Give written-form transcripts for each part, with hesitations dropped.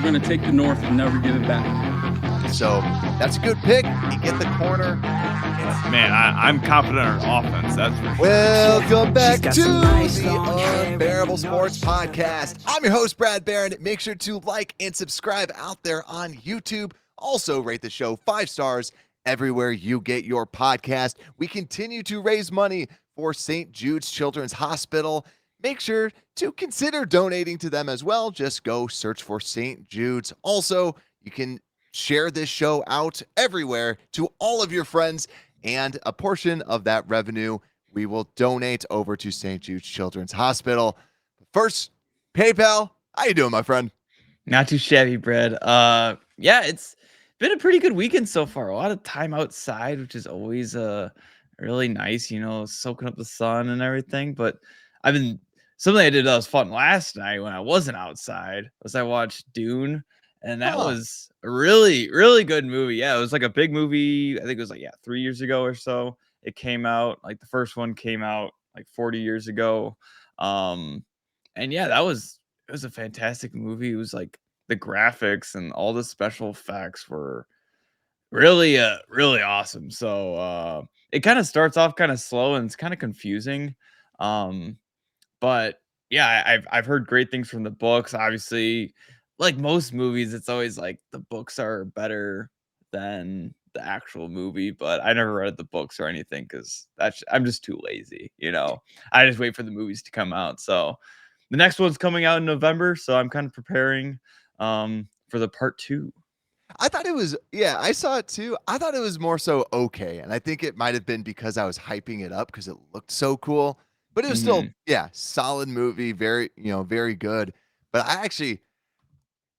going to take the North and never give it back. So that's a good pick. You get the corner. Man, I'm confident in our offense. That's for sure. Welcome back to the Unbearable Sports Podcast. I'm your host, Brad Barron. Make sure to like and subscribe out there on YouTube. Also, rate the show 5 stars everywhere you get your podcast. We continue to raise money for St. Jude's Children's Hospital. Make sure to consider donating to them as well. Just go search for St. Jude's. Also, you can share this show out everywhere to all of your friends, and a portion of that revenue we will donate over to St. Jude's Children's Hospital. First, PayPal. How you doing, my friend? Not too shabby, Brad. Yeah, it's been a pretty good weekend so far. A lot of time outside, which is always really nice, soaking up the sun and everything. But something I did that was fun last night when I wasn't outside was I watched Dune, and that was a really, really good movie. Yeah, it was like a big movie. I think it was 3 years ago or so. It came out, like the first one came out like 40 years ago. And yeah, it was a fantastic movie. It was like the graphics and all the special effects were really, really awesome. So it kind of starts off kind of slow and it's kind of confusing. But yeah, I've heard great things from the books. Obviously, like most movies, it's always like the books are better than the actual movie, but I never read the books or anything because I'm just too lazy, I just wait for the movies to come out. So the next one's coming out in November, so I'm kind of preparing for the part 2. I thought it was, I saw it too. I thought it was more so okay, and I think it might have been because I was hyping it up because it looked so cool. But it was still, solid movie, very, very good. But I actually,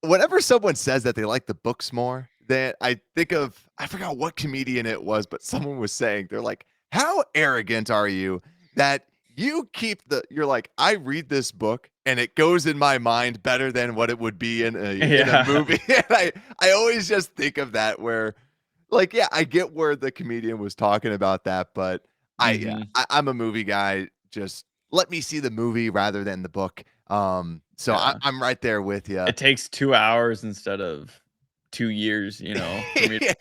whenever someone says that they like the books more, then I think of, I forgot what comedian it was, but someone was saying, they're like, how arrogant are you that you you're like, I read this book and it goes in my mind better than what it would be in a movie. And I always just think of that where, like, I get where the comedian was talking about that, but I'm a movie guy. Just let me see the movie rather than the book. So I'm right there with you. It takes 2 hours instead of 2 years, for me to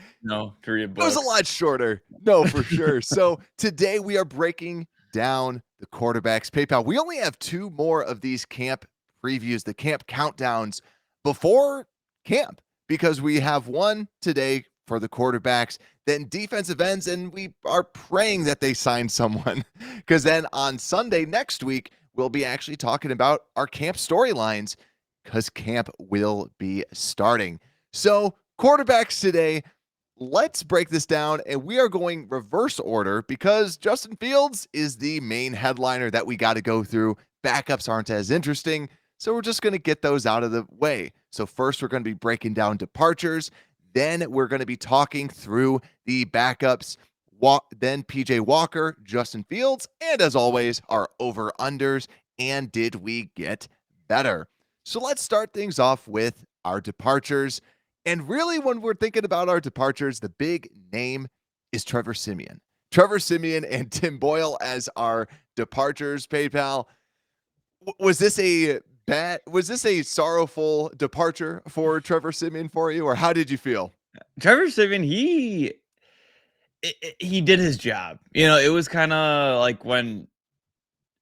read books. It was a lot shorter. No, for sure. So today we are breaking down the quarterbacks. PayPal. We only have 2 more of these camp previews, the camp countdowns before camp, because we have one today for the quarterbacks, then defensive ends, and we are praying that they sign someone, because then on Sunday next week, we'll be actually talking about our camp storylines because camp will be starting. So quarterbacks today, let's break this down, and we are going reverse order because Justin Fields is the main headliner that we got to go through. Backups aren't as interesting, so we're just going to get those out of the way. So first, we're going to be breaking down departures. Then we're going to be talking through the backups. Then PJ Walker, Justin Fields, and as always, our over-unders. And did we get better? So let's start things off with our departures. And really, when we're thinking about our departures, the big name is Trevor Siemian. Trevor Siemian and Tim Boyle as our departures. PayPal. Was this a sorrowful departure for Trevor Siemian for you, or how did you feel? Trevor Siemian, he did his job. It was kind of like when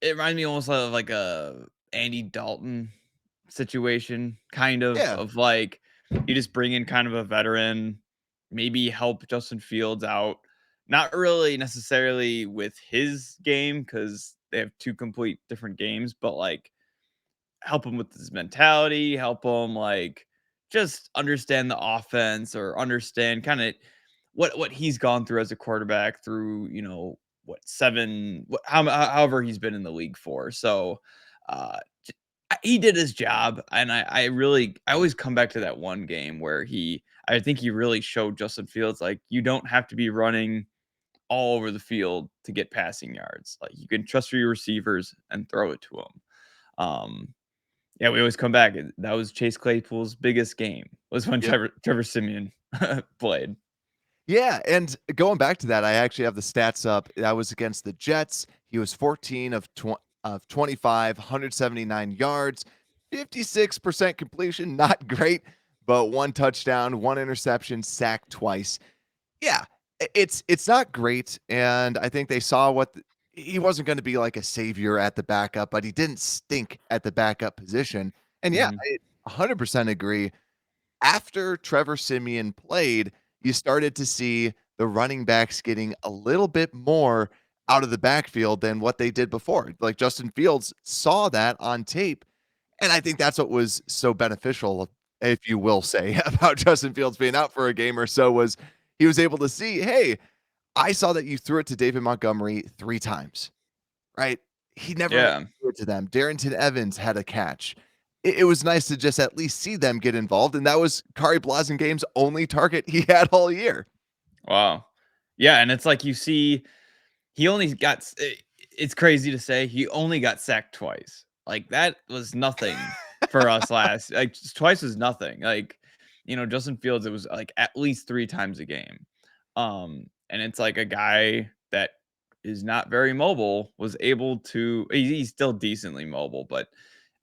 it reminded me almost of like a Andy Dalton situation, kind of like you just bring in kind of a veteran, maybe help Justin Fields out. Not really necessarily with his game because they have 2 complete different games, but like help him with his mentality, help him like just understand the offense or understand kind of what he's gone through as a quarterback through, however he's been in the league for. So he did his job, and I always come back to that one game where I think he really showed Justin Fields like you don't have to be running all over the field to get passing yards. Like you can trust your receivers and throw it to them. Yeah, we always come back. That was Chase Claypool's biggest game was when Trevor Siemian played. Yeah, and going back to that, I actually have the stats up. That was against the Jets. He was 14 of 25, 179 yards, 56% completion. Not great, but 1 touchdown, 1 interception, sacked twice. Yeah, it's not great, and I think they saw he wasn't gonna be like a savior at the backup, but he didn't stink at the backup position. And yeah, Mhm. I 100% agree. After Trevor Siemian played, you started to see the running backs getting a little bit more out of the backfield than what they did before. Like Justin Fields saw that on tape, and I think that's what was so beneficial, if you will say, about Justin Fields being out for a game or so was he was able to see, "Hey, I saw that you threw it to David Montgomery 3 times." Right? He never Yeah. threw it to them. Darrington Evans had a catch. It was nice to just at least see them get involved, and that was Kari Blasengame's only target he had all year. Wow. Yeah, and it's like you see he only got it's crazy to say he only got sacked twice. Like that was nothing for us last. Like twice was nothing. Like, Justin Fields, it was like at least 3 times a game. And it's like a guy that is not very mobile was able to he's still decently mobile, but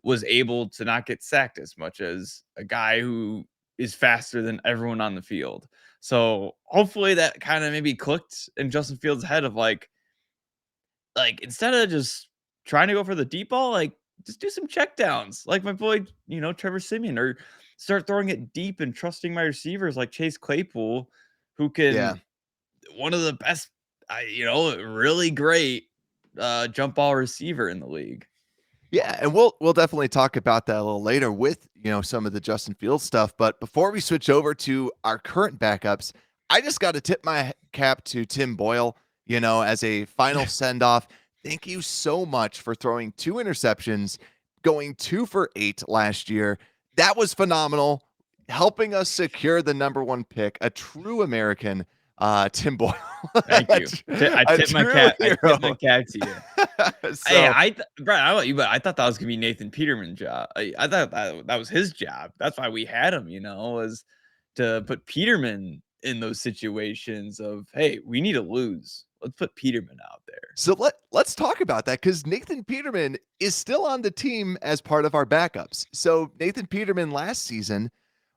was able to not get sacked as much as a guy who is faster than everyone on the field. So hopefully that kind of maybe clicked in Justin Fields' head of like instead of just trying to go for the deep ball, like just do some check downs, like my boy, Trevor Siemian, or start throwing it deep and trusting my receivers like Chase Claypool, who Yeah. can one of the best, really great jump ball receiver in the league. Yeah, and we'll definitely talk about that a little later with, some of the Justin Fields stuff, but before we switch over to our current backups, I just got to tip my cap to Tim Boyle, as a final send off. Thank you so much for throwing 2 interceptions, going 2 for 8 last year. That was phenomenal, helping us secure the number 1 pick, a true American, Tim Boyle. Thank a, you. I a tip my true cap. I tip my hero. cap to you. Hey, So Brian, I don't know about you, but I thought that was gonna be Nathan Peterman's job. I thought that was his job. That's why we had him, was to put Peterman in those situations of, hey, we need to lose. Let's put Peterman out there. So let's talk about that because Nathan Peterman is still on the team as part of our backups. So Nathan Peterman last season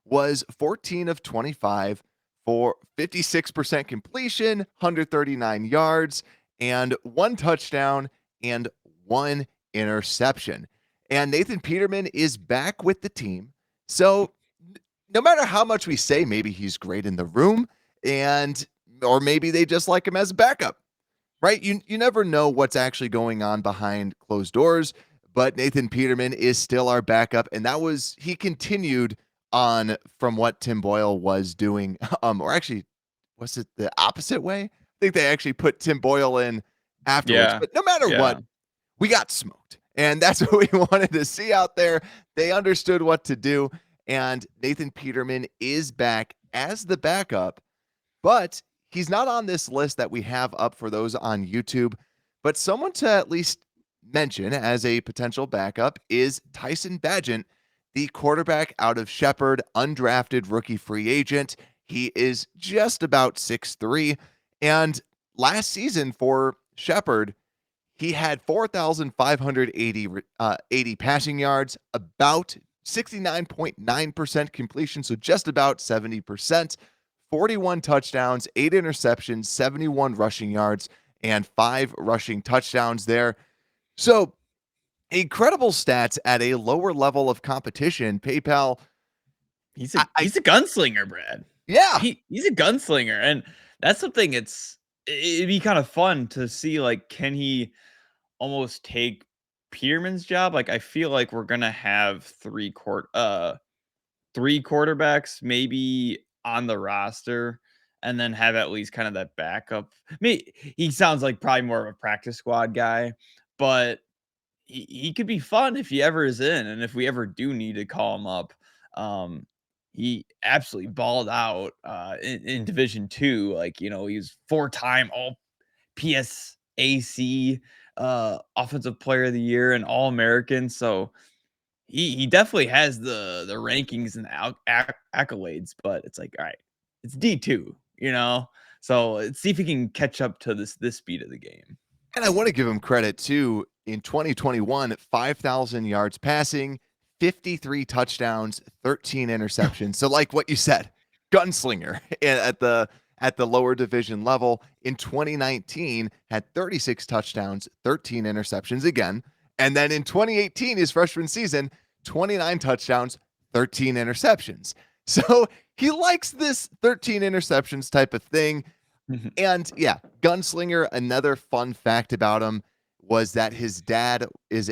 was 14 of 25 for 56% completion, 139 yards, and 1 touchdown and 1 interception. And Nathan Peterman is back with the team. So no matter how much we say maybe he's great in the room and or maybe they just like him as a backup, right? You never know what's actually going on behind closed doors, but Nathan Peterman is still our backup, and he continued on from what Tim Boyle was doing. Or actually, was it the opposite way? I think they actually put Tim Boyle in afterwards. Yeah. But no matter what, Yeah. we got smoked. And that's what we wanted to see out there. They understood what to do. And Nathan Peterman is back as the backup, but he's not on this list that we have up for those on YouTube. But someone to at least mention as a potential backup is Tyson Bagent, the quarterback out of Shepherd, undrafted rookie free agent. He is just about 6'3". And last season for Shepherd, he had 4,580 80 passing yards, about 69.9% completion, so just about 70%, 41 touchdowns, 8 interceptions, 71 rushing yards, and 5 rushing touchdowns there. So incredible stats at a lower level of competition. PayPal, He's I a gunslinger, Brad. yeah, He's a gunslinger, and that's something it'd be kind of fun to see, like, can he almost take Peterman's job? Like, I feel like we're gonna have 3 quarterbacks maybe on the roster, and then have at least kind of that backup. He sounds like probably more of a practice squad guy, but he could be fun if he ever is in, and if we ever do need to call him up. Um, he absolutely balled out in Division Two. Like, he was 4-time All PSAC Offensive Player of the Year and All American. So he definitely has the rankings and accolades. But it's like, all right, it's D2, So let's see if he can catch up to this speed of the game. and I want to give him credit too. In 2021, 5,000 yards passing, 53 touchdowns, 13 interceptions. So like what you said, gunslinger at the lower division level. In 2019 had 36 touchdowns, 13 interceptions again. And then in 2018, his freshman season, 29 touchdowns, 13 interceptions. So he likes this 13 interceptions type of thing. And yeah, gunslinger. Another fun fact about him was that his dad is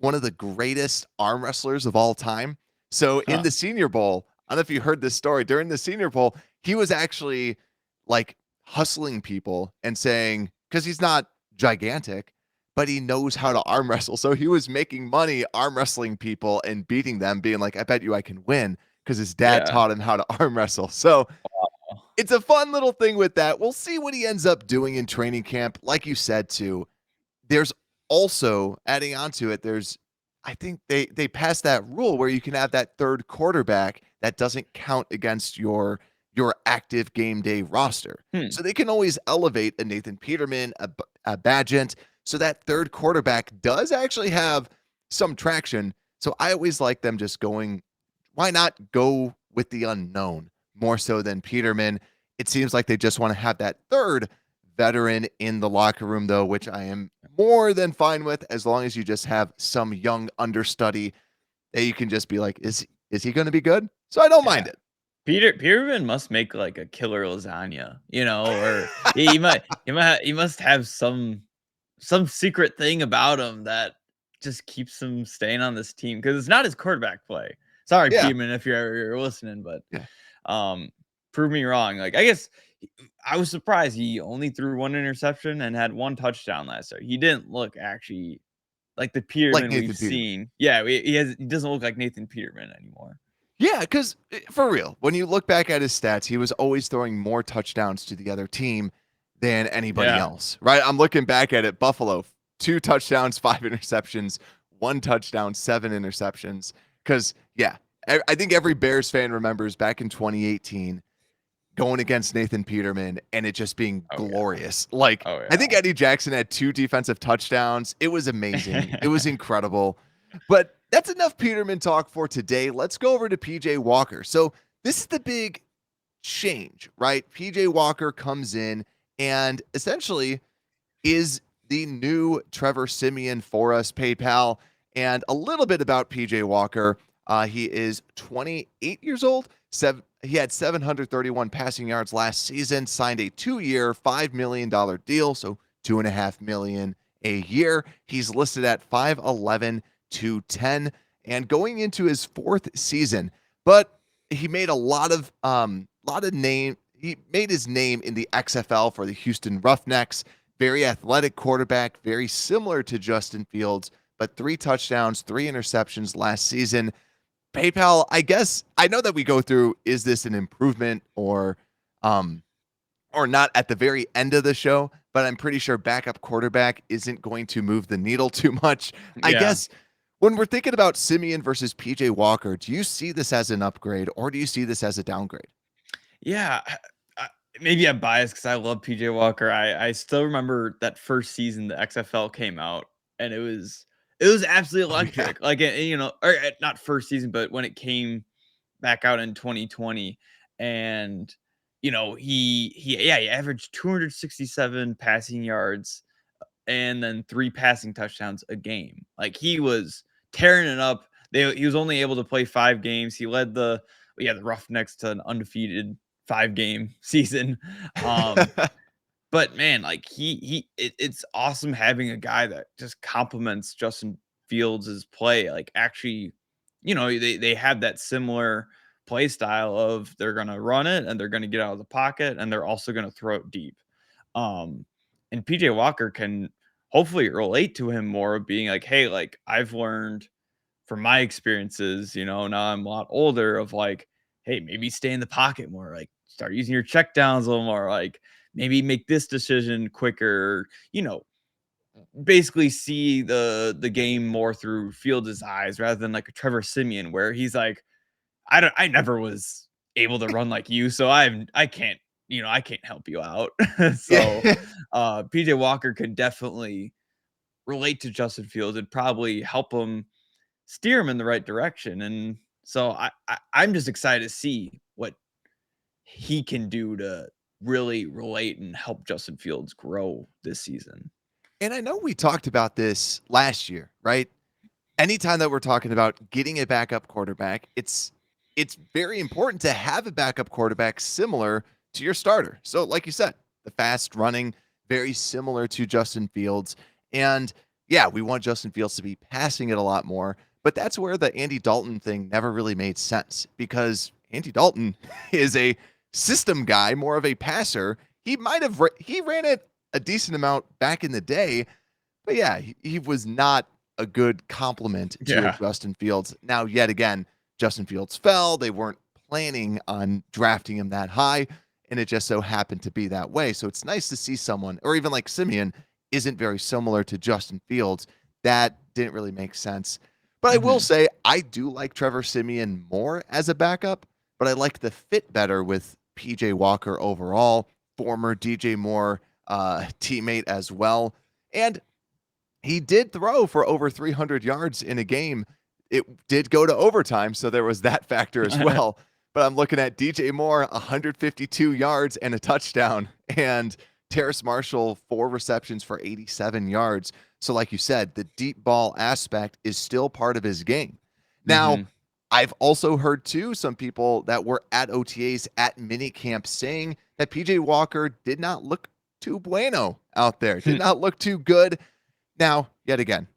one of the greatest arm wrestlers of all time. So in Huh. the Senior Bowl, I don't know if you heard this story, during the Senior Bowl, he was actually like hustling people and saying, because he's not gigantic, but he knows how to arm wrestle. So he was making money arm wrestling people and beating them, being like, I bet you I can win, because his dad Yeah. taught him how to arm wrestle. So Wow. it's a fun little thing with that. We'll see what he ends up doing in training camp. Like you said, too, there's also adding on to it, I think they passed that rule where you can have that third quarterback that doesn't count against your active game day roster. Hmm. So they can always elevate a Nathan Peterman, a Badgett. So that third quarterback does actually have some traction. So I always like them just going, why not go with the unknown more so than Peterman? It seems like they just want to have that third veteran in the locker room, though, which I am more than fine with, as long as you just have some young understudy that you can just be like, is he going to be good? So I don't mind Yeah. it. Peterman must make like a killer lasagna, or he must have some secret thing about him that just keeps him staying on this team, because it's not his quarterback play. Sorry, Yeah. Peterman, if you're listening, but Yeah. prove me wrong. Like, I guess I was surprised he only threw one interception and had one touchdown last year. He didn't look actually like the Like Peterman we've Nathan Peterman. seen. Yeah, he doesn't look like Nathan Peterman anymore. Yeah, because for real, when you look back at his stats, he was always throwing more touchdowns to the other team than anybody Yeah. else, right? I'm looking back at it. Buffalo, 2 touchdowns, 5 interceptions, 1 touchdown, 7 interceptions. Because, yeah, I think every Bears fan remembers back in 2018 going against Nathan Peterman and it just being Oh yeah. glorious. Like, Oh I think Eddie Jackson had 2 defensive touchdowns. It was amazing. It was incredible. But that's enough Peterman talk for today. Let's go over to PJ Walker. So, this is the big change, right? PJ Walker comes in and essentially is the new Trevor Siemian for us, PayPal. And a little bit about PJ Walker. He is 28 years old. He had 731 passing yards last season, signed a 2-year, $5 million deal. So $2.5 million a year. He's listed at 5'11", 210, and going into his 4th season. But he made he made his name in the XFL for the Houston Roughnecks. Very athletic quarterback, very similar to Justin Fields, but 3 touchdowns, 3 interceptions last season. PayPal, I guess I know that we go through, is this an improvement or not at the very end of the show, but I'm pretty sure backup quarterback isn't going to move the needle too much. I Yeah. guess when we're thinking about Siemian versus PJ Walker, do you see this as an upgrade or do you see this as a downgrade? Yeah, maybe I'm biased because I love PJ Walker. I still remember that first season the XFL came out, and it was absolutely Oh, yeah. electric. Like, or not first season, but when it came back out in 2020, and he averaged 267 passing yards and then 3 passing touchdowns a game. Like, he was tearing it up. He was only able to play 5 games. He led the Roughnecks to an undefeated 5-game season. But man, like, it's awesome having a guy that just complements Justin Fields' play. Like, actually, they have that similar play style of they're gonna run it and they're gonna get out of the pocket and they're also gonna throw it deep. Um, and PJ Walker can hopefully relate to him more of being like, hey, like, I've learned from my experiences, now I'm a lot older, of like, hey, maybe stay in the pocket more, like start using your check downs a little more, like maybe make this decision quicker, basically see the game more through Fields' eyes rather than like a Trevor Siemian where he's like, I never was able to run like you, so I can't, I can't help you out. So Yeah. PJ Walker could definitely relate to Justin Fields and probably help him steer him in the right direction. And so I'm just excited to see what he can do to really relate and help Justin Fields grow this season. And I know we talked about this last year, right? Anytime that we're talking about getting a backup quarterback, it's very important to have a backup quarterback similar to your starter. So, like you said, the fast running, very similar to Justin Fields. And yeah, we want Justin Fields to be passing it a lot more, but that's where the Andy Dalton thing never really made sense because Andy Dalton is a system guy, more of a passer. He might have he ran it a decent amount back in the day, but yeah, he was not a good complement to a Yeah. Justin Fields. Now, yet again, Justin Fields fell. They weren't planning on drafting him that high, and it just so happened to be that way. So it's nice to see someone, or even like Simeon, isn't very similar to Justin Fields. That didn't really make sense. But I will say, I do like Trevor Simeon more as a backup, but I like the fit better with PJ Walker overall, former DJ Moore teammate as well. And he did throw for over 300 yards in a game. It did go to overtime, so there was that factor as well. But I'm looking at DJ Moore, 152 yards and a touchdown, and Terrace Marshall, 4 receptions for 87 yards. So like you said, the deep ball aspect is still part of his game. Now, I've also heard too, some people that were at OTAs at minicamp saying that PJ Walker did not look too bueno out there, did not look too good. Now, yet again,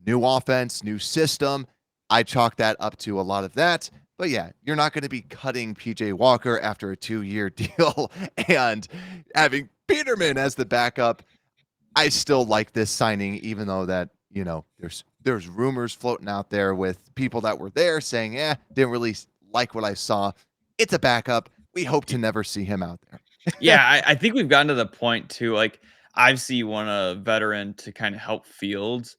new offense, new system. I chalk that up to a lot of that. But yeah, you're not going to be cutting PJ Walker after a 2-year deal and having Peterman as the backup. I still like this signing, even though that, you know, there's rumors floating out there with people that were there saying, didn't really like what I saw. It's a backup. We hope to never see him out there. Yeah, I think we've gotten to the point too. Like, obviously, you want a veteran to kind of help Fields,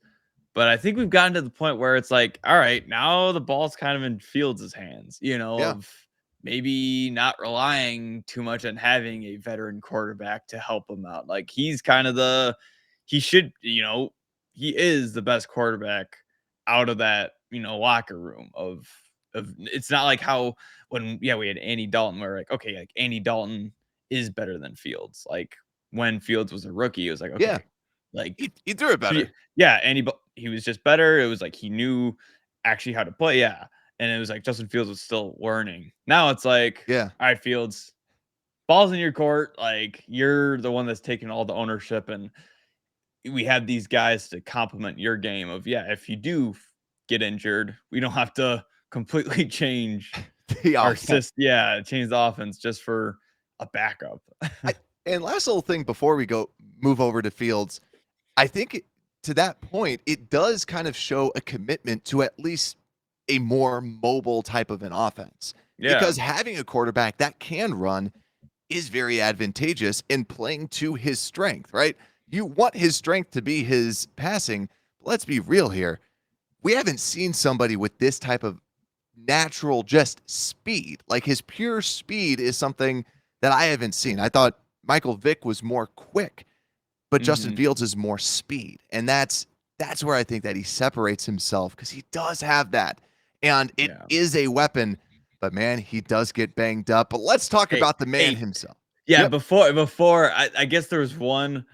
but I think we've gotten to the point where it's like, all right, now the ball's kind of in Fields' hands, Yeah. of maybe not relying too much on having a veteran quarterback to help him out. Like, he's kind of he should, he is the best quarterback out of that, locker room of it's not like how when we had Andy Dalton, where like, okay, like Andy Dalton is better than Fields. Like when Fields was a rookie, it was like, Yeah. okay, like He threw it better. yeah, he was just better. It was like he knew actually how to play. Yeah. And it was like Justin Fields was still learning. Now it's like, Yeah. all right, Fields, ball's in your court. Like you're the one that's taking all the ownership. And we have these guys to complement your game of, if you do get injured, we don't have to completely change The our offense. system. Change the offense just for a backup. And last little thing before we move over to Fields, I think to that point, it does kind of show a commitment to at least a more mobile type of an offense. Yeah. Because having a quarterback that can run is very advantageous in playing to his strength, right? You want his strength to be his passing. But let's be real here. We haven't seen somebody with this type of natural just speed. Like his pure speed is something that I haven't seen. I thought Michael Vick was more quick, but Justin Fields is more speed. And that's where I think that he separates himself because he does have that. And it is a weapon, but man, he does get banged up. But let's talk about the man himself. Yeah, before I guess there was one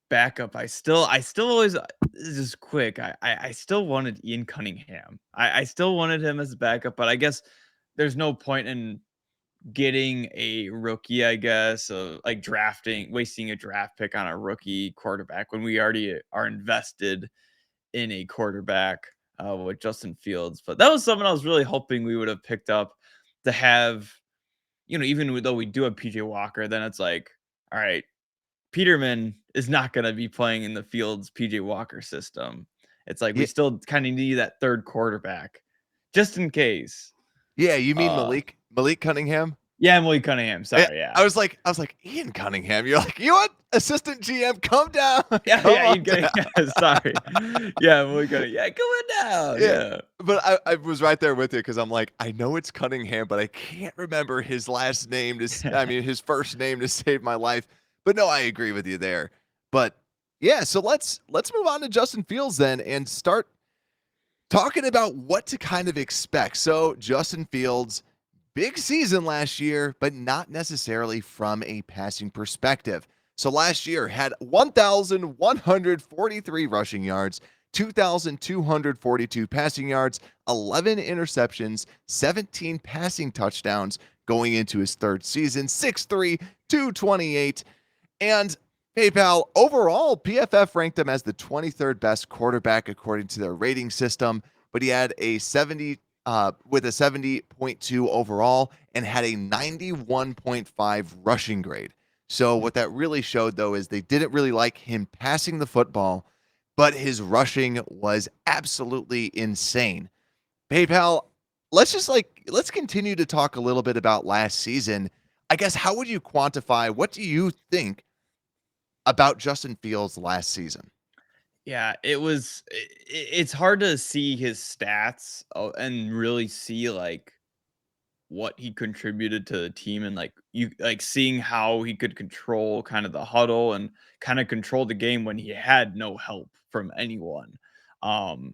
backup. I still always this is quick. I still wanted Ian Cunningham. I still wanted him as a backup, but I guess there's no point in getting a rookie, I guess, like wasting a draft pick on a rookie quarterback when we already are invested in a quarterback with Justin Fields. But that was something I was really hoping we would have picked up to have, even though we do have PJ Walker, then it's like, all right, Peterman is not going to be playing in the Fields PJ Walker system. It's like we still kind of need that third quarterback just in case. Yeah, you mean Malik Cunningham? Yeah, Malik Cunningham. Sorry, yeah. I was like Ian Cunningham. You're like, you what? Assistant GM, come down. Ian Cunningham. Sorry. Yeah, Malik Cunningham. Yeah, coming down. Yeah. But I was right there with you because I'm like, I know it's Cunningham, but I can't remember his last name his first name to save my life. But no, I agree with you there. But yeah, so let's move on to Justin Fields then and start talking about what to kind of expect. So Justin Fields, big season last year, but not necessarily from a passing perspective. So last year had 1,143 rushing yards, 2,242 passing yards, 11 interceptions, 17 passing touchdowns going into his third season, 6'3", 228. And PayPal, overall, PFF ranked him as the 23rd best quarterback according to their rating system, but he had a 70 with a 70.2 overall and had a 91.5 rushing grade. So what that really showed, though, is they didn't really like him passing the football, but his rushing was absolutely insane. PayPal, let's continue to talk a little bit about last season. I guess, how would you quantify, what do you think about Justin Fields last season? Yeah, it's hard to see his stats and really see like what he contributed to the team, and like you like seeing how he could control kind of the huddle and kind of control the game when he had no help from anyone. Um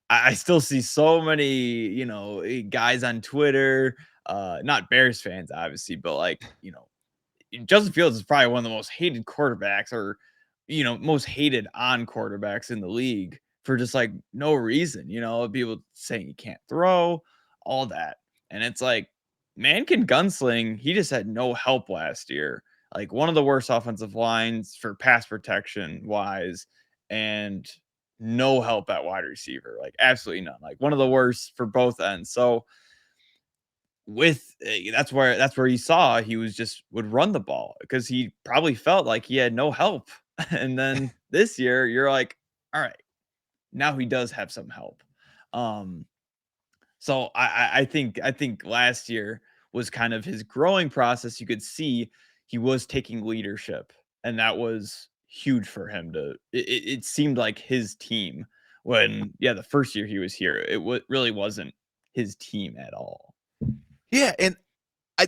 I still see so many, guys on Twitter, not Bears fans obviously, but like, Justin Fields is probably one of the most hated quarterbacks, or, most hated on quarterbacks in the league for just like no reason, people saying he can't throw, all that. And it's like, man can gunsling. He just had no help last year. Like one of the worst offensive lines for pass protection wise, and no help at wide receiver, like absolutely none. Like one of the worst for both ends. So that's where you saw he was just would run the ball because he probably felt like he had no help. And then this year you're like, all right, now he does have some help. Um so I think last year was kind of his growing process. You could see he was taking leadership, and that was huge for him to it seemed like his team when the first year he was here, really wasn't his team at all. Yeah, and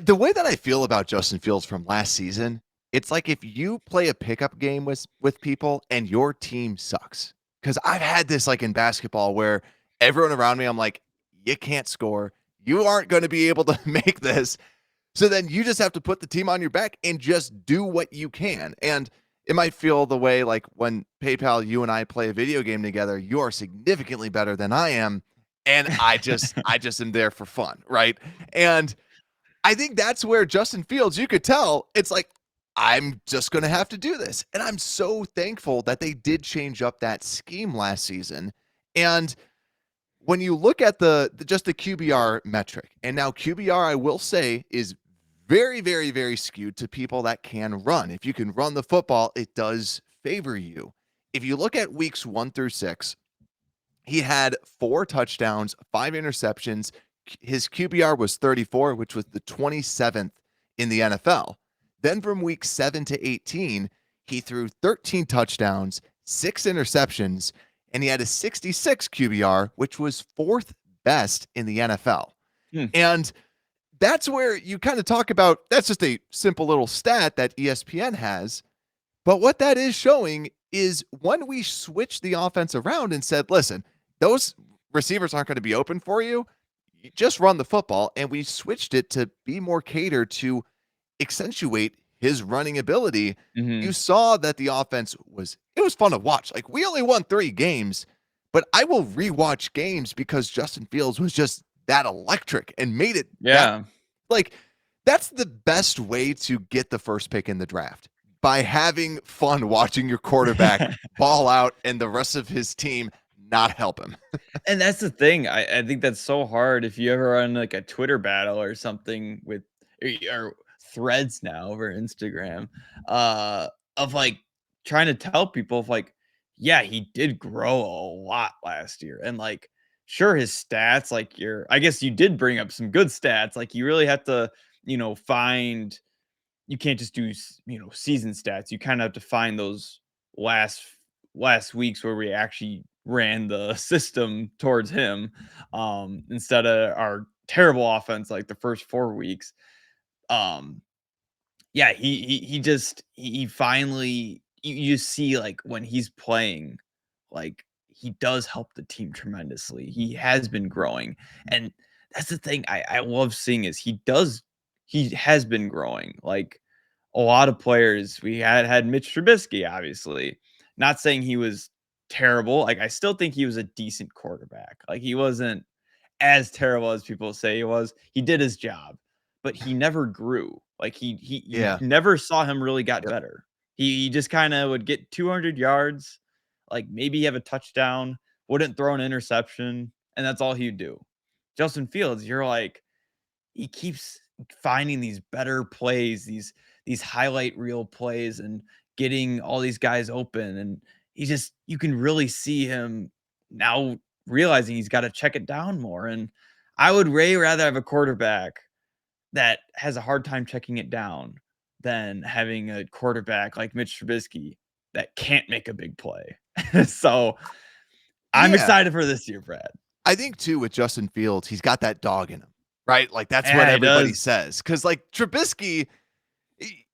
the way that I feel about Justin Fields from last season, it's like if you play a pickup game with people and your team sucks. Because I've had this like in basketball where everyone around me, I'm like, you can't score. You aren't going to be able to make this. So then you just have to put the team on your back and just do what you can. And it might feel the way like when PayPal, you and I play a video game together, you are significantly better than I am. And I just am there for fun, right? And I think that's where Justin Fields, you could tell, it's like, I'm just going to have to do this. And I'm so thankful that they did change up that scheme last season. And when you look at just the QBR metric, and now QBR, I will say, is very, very, very skewed to people that can run. If you can run the football, it does favor you. If you look at weeks 1 through 6, he had 4 touchdowns, 5 interceptions. His QBR was 34, which was the 27th in the NFL. Then from week 7 to 18, he threw 13 touchdowns, 6 interceptions, and he had a 66 QBR, which was 4th best in the NFL. Hmm. And that's where you kind of talk about, that's just a simple little stat that ESPN has. But what that is showing is when we switched the offense around and said, listen, those receivers aren't going to be open for you. You just run the football. And we switched it to be more catered to accentuate his running ability. You Mhm. saw that the offense it was fun to watch. Like, we only won 3 games, but I will rewatch games because Justin Fields was just that electric and made it that, Yeah. like, that's the best way to get the first pick in the draft, by having fun watching your quarterback ball out and the rest of his team not help him. And that's the thing. I think that's so hard if you ever run like a Twitter battle or something with or threads now over Instagram, of like trying to tell people of like, yeah, he did grow a lot last year. And like, sure, his stats, like I guess you did bring up some good stats. Like you really have to, find, you can't just do, season stats. You kind of have to find those last weeks where we actually ran the system towards him, instead of our terrible offense like the first 4 weeks. Um, yeah, he finally, you see like when he's playing, like he does help the team tremendously. He has been growing. And that's the thing I love seeing is he has been growing. Like a lot of players, we had Mitch Trubisky, obviously. Not saying he was terrible. Like I still think he was a decent quarterback. Like he wasn't as terrible as people say he was. He did his job, but he never grew. Like you Yeah. never saw him really got Yep. better. He just kind of would get 200 yards, like maybe have a touchdown, wouldn't throw an interception, and that's all he'd do. Justin Fields, you're like, he keeps finding these better plays, these highlight reel plays and getting all these guys open. And you can really see him now realizing he's got to check it down more. And I would way rather have a quarterback that has a hard time checking it down than having a quarterback like Mitch Trubisky that can't make a big play. So I'm Yeah. excited for this year, Brad. I think too with Justin Fields, he's got that dog in him, right? Like that's what Yeah, he everybody does. says. Cause like Trubisky,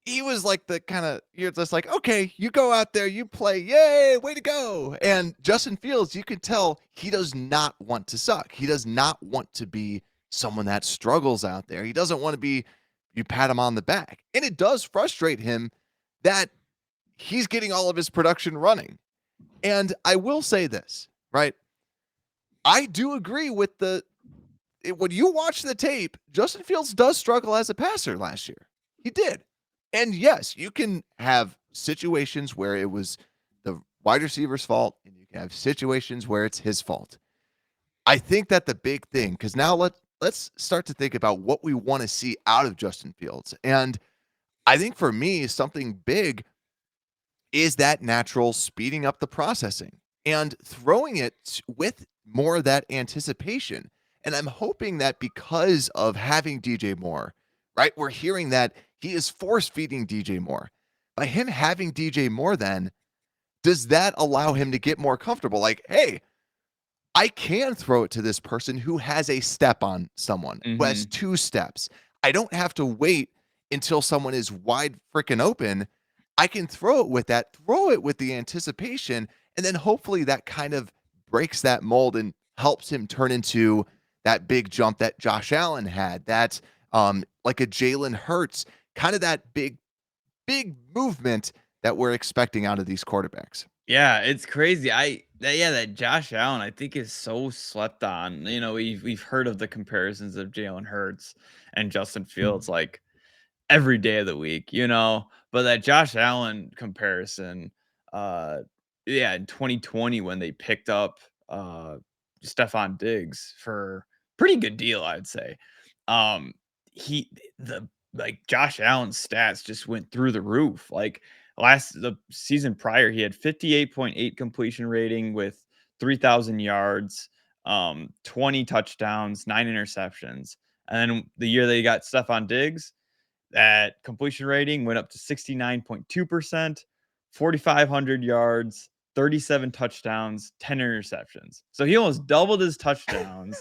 he was like the kind of, you're just like, okay, you go out there, you play, yay, way to go. And Justin Fields, you can tell he does not want to suck. He does not want to be someone that struggles out there. He doesn't want to be, you pat him on the back. And it does frustrate him that he's getting all of his production running. And I will say this, right? I do agree with when you watch the tape, Justin Fields does struggle as a passer last year. He did. And yes, you can have situations where it was the wide receiver's fault, and you can have situations where it's his fault. I think that the big thing, because now let's start to think about what we want to see out of Justin Fields. And I think for me, something big is that natural speeding up the processing and throwing it with more of that anticipation. And I'm hoping that because of having DJ Moore, right, we're hearing that he is force feeding DJ Moore. By him having DJ Moore, then, does that allow him to get more comfortable? Like, hey, I can throw it to this person who has a step on someone, who has 2 steps. I don't have to wait until someone is wide freaking open. I can throw it with the anticipation, and then hopefully that kind of breaks that mold and helps him turn into that big jump that Josh Allen had, that like a Jalen Hurts, kind of that big movement that we're expecting out of these quarterbacks. Yeah, it's crazy. That Josh Allen I think is so slept on. You know, we've heard of the comparisons of Jalen Hurts and Justin Fields like every day of the week, you know. But that Josh Allen comparison, yeah, in 2020 when they picked up Stephon Diggs for pretty good deal, I'd say. Um, he the like Josh Allen's stats just went through the roof. Like the season prior, he had 58.8 completion rating with 3,000 yards, 20 touchdowns, 9 interceptions. And then the year they got Stephon Diggs, that completion rating went up to 69.2%, 4,500 yards, 37 touchdowns, 10 interceptions. So he almost doubled his touchdowns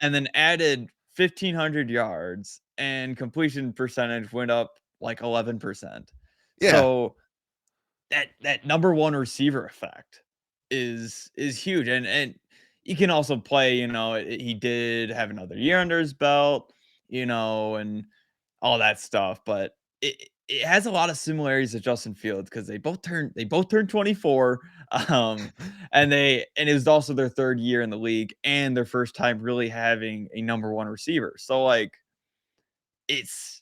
and then added 1,500 yards, and completion percentage went up like 11%. Yeah. So that number one receiver effect is huge. And you can also play, you know, he did have another year under his belt, you know, and all that stuff, but it has a lot of similarities to Justin Fields because they both turned 24, and it was also their 3rd year in the league and their first time really having a number one receiver. So like, it's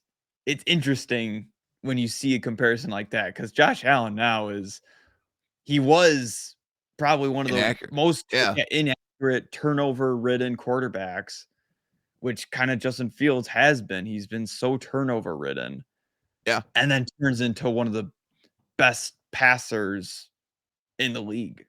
interesting when you see a comparison like that because Josh Allen now he was probably one of the Inaccurate. most Yeah. inaccurate, turnover-ridden quarterbacks, which kind of Justin Fields has been. He's been so turnover ridden. Yeah. And then turns into one of the best passers in the league.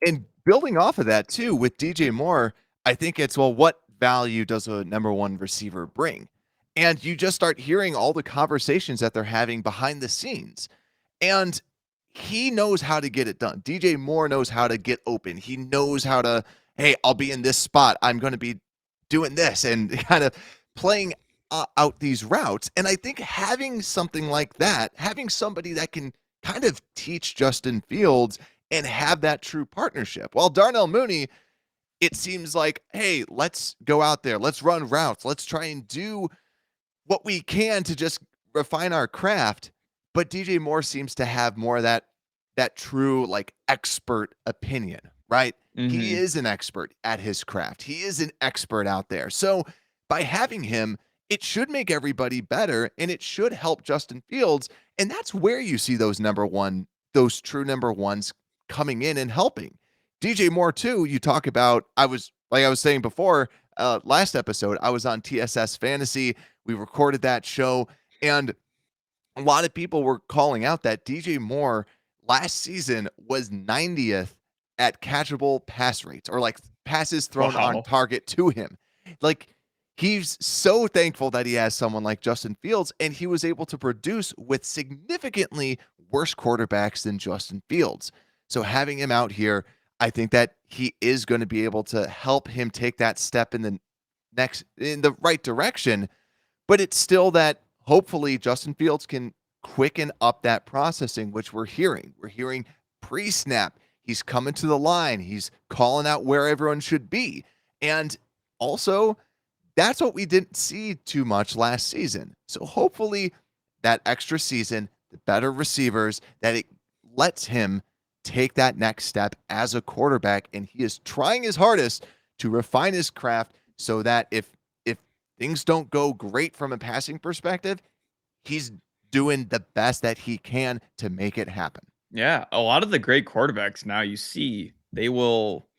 And building off of that too, with DJ Moore, I think it's, well, what value does a number one receiver bring? And you just start hearing all the conversations that they're having behind the scenes. And he knows how to get it done. DJ Moore knows how to get open. He knows how to, hey, I'll be in this spot. I'm going to be doing this, and kind of playing out these routes. And I think having something like that, having somebody that can kind of teach Justin Fields and have that true partnership. While Darnell Mooney, it seems like, hey, let's go out there, let's run routes, let's try and do what we can to just refine our craft. But DJ Moore seems to have more of that true like expert opinion, right? He Hmm. is an expert at his craft. He is an expert out there. So by having him, it should make everybody better and it should help Justin Fields. And that's where you see those true number ones coming in and helping. DJ Moore, too, you talk about, I was saying before, last episode, I was on TSS Fantasy. We recorded that show, and a lot of people were calling out that DJ Moore last season was 90th at catchable pass rates, or like passes thrown on Wow. target to him. Like, he's so thankful that he has someone like Justin Fields, and he was able to produce with significantly worse quarterbacks than Justin Fields. So having him out here, I think that he is going to be able to help him take that step in the right direction. But it's still that hopefully Justin Fields can quicken up that processing, which we're hearing. We're hearing pre-snap. He's coming to the line. He's calling out where everyone should be. And also, that's what we didn't see too much last season. So hopefully that extra season, the better receivers, that it lets him take that next step as a quarterback. And he is trying his hardest to refine his craft so that if things don't go great from a passing perspective, he's doing the best that he can to make it happen. Yeah, a lot of the great quarterbacks now you see, they will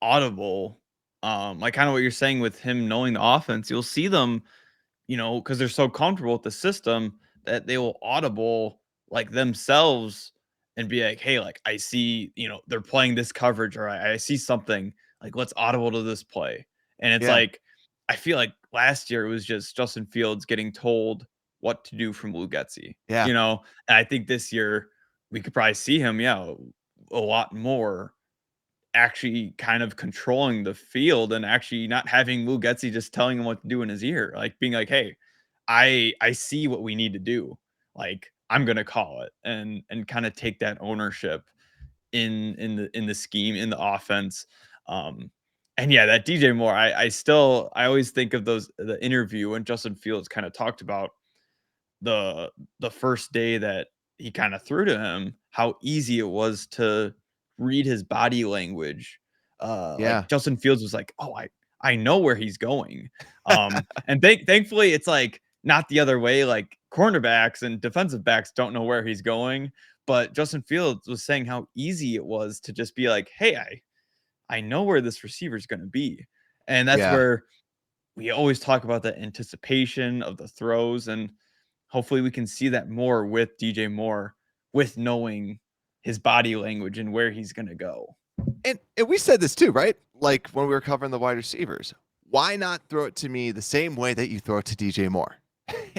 audible, like kind of what you're saying with him knowing the offense. You'll see them, because they're so comfortable with the system that they will audible like themselves and be like, hey, like I see, they're playing this coverage, or I see something, like let's audible to this play. And it's Yeah. like, I feel like last year it was just Justin Fields getting told what to do from Lou Getsy, Yeah. and I think this year we could probably see him, a lot more actually kind of controlling the field and actually not having Lou Getsy just telling him what to do in his ear, like being like, "Hey, I see what we need to do. Like, I'm gonna call it," and kind of take that ownership in the scheme, in the offense. Um, and yeah, that DJ Moore, I always think of the interview when Justin Fields kind of talked about the first day that he kind of threw to him, how easy it was to read his body language. Like Yeah. Justin Fields was like, "Oh, I know where he's going." And thankfully it's like not the other way, like cornerbacks and defensive backs don't know where he's going, but Justin Fields was saying how easy it was to just be like, "Hey, I know where this receiver is going to be." And that's Yeah. where we always talk about the anticipation of the throws, and hopefully we can see that more with DJ Moore, with knowing his body language and where he's going to go. And we said this too, right? Like when we were covering the wide receivers. Why not throw it to me the same way that you throw it to DJ Moore?